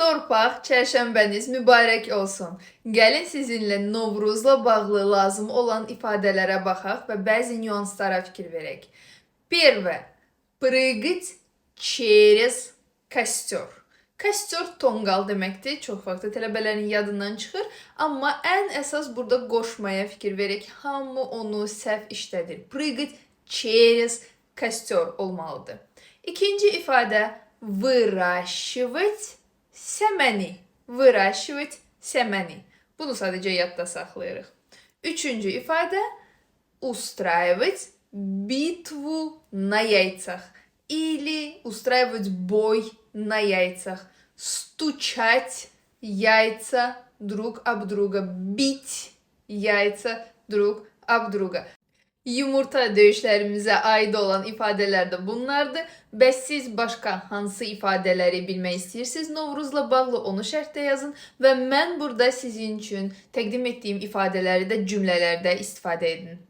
Torpaq, çərşənbəniz mübarək olsun. Gəlin sizinlə Novruzla bağlı lazım olan ifadələrə baxaq və bəzi nüanslara fikir verək. Первое. Прыгать через костер. Kостер tonqal deməkdir. Çox vaxt tələbələrin yadından çıxır. Amma ən əsas burada qoşmaya fikir verək. Hamı onu səhv işlədir. Прыгать через костер olmalıdır. İkinci ifadə выращивать səməni. Выращивать səməni. Bunu sadəcə yadda saxlayırıq. Üçüncü ifadə устраивать битву на яйцах. Или устраивать бой на яйцах. Стучать яйца друг об друга. Бить яйца друг об друга. Yumurta döyüşlərimizə aid olan ifadələr də bunlardır. Bəs siz başqa hansı ifadələri bilmək istəyirsiniz Novruzla bağlı, onu şərhdə yazın və mən burada sizin üçün təqdim etdiyim ifadələri də cümlələrdə istifadə edin.